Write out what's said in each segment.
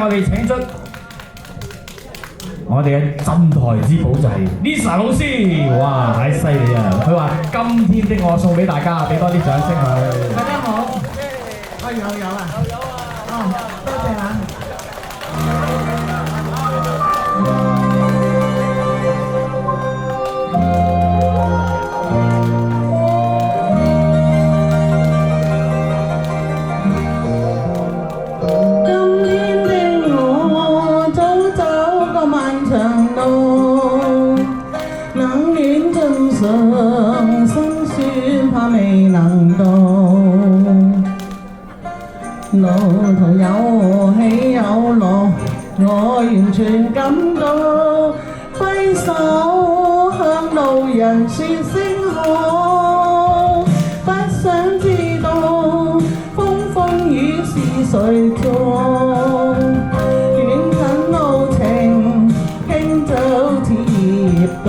我哋請出我哋嘅鎮台之寶就係 Lisa 老師，哇，太犀利啊！佢話今天的我送俾大家，俾多啲掌聲佢。大家好，我有啊，哦，多謝啊。辛酸怕未能到，路途有起有落，我完全感到，揮手向路人說聲好，不想知道風風雨是誰做，遠近路程輕走貼到。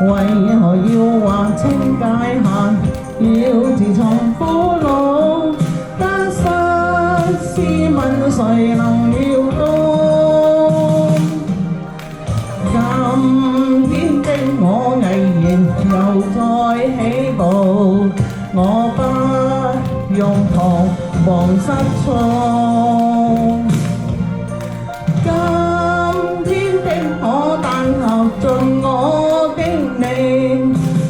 為何要劃清界限，要自創苦惱？得失試問誰能料到？今天的我毅然又再起步，我不用彷徨失措。今天的我但求盡我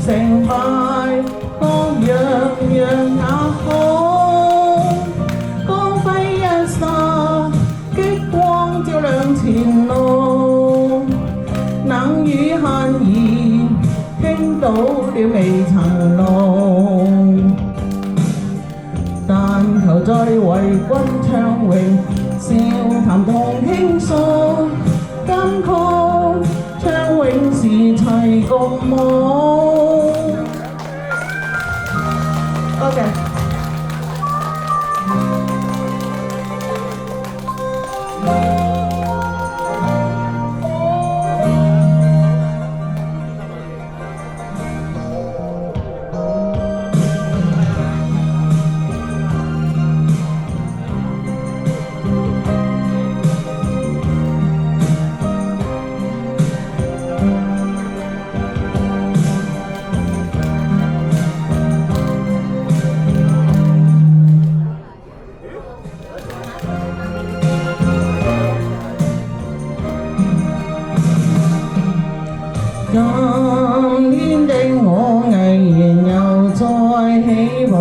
成敗各樣也好，光輝一剎，激光照亮前路，冷雨閒言傾倒了未曾濃，但求再為君唱詠，笑談同傾訴，金曲唱永是齊共舞。多謝。今天的我毅然又再起步，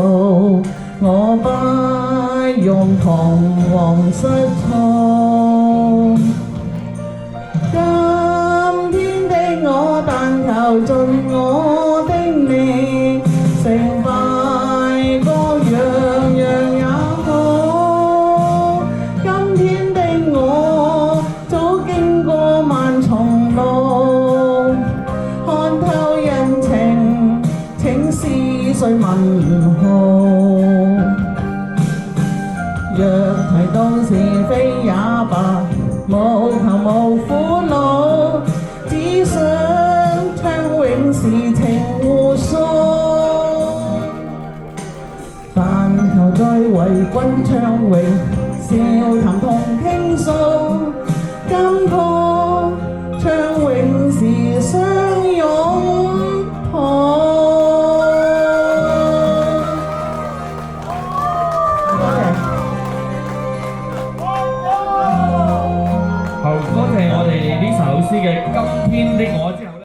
我不用彷徨失措。今天的我但求盡我的力，成敗各樣也好。今天的我早經過萬重路，看透人情，請思緒問號。若提到是非也罷，無求無苦惱，只想唱永是情互訴。但求再為君唱詠，笑談同傾訴，金曲唱永是相擁抱。好，多謝我哋 Lisa 老師嘅今天的我之後。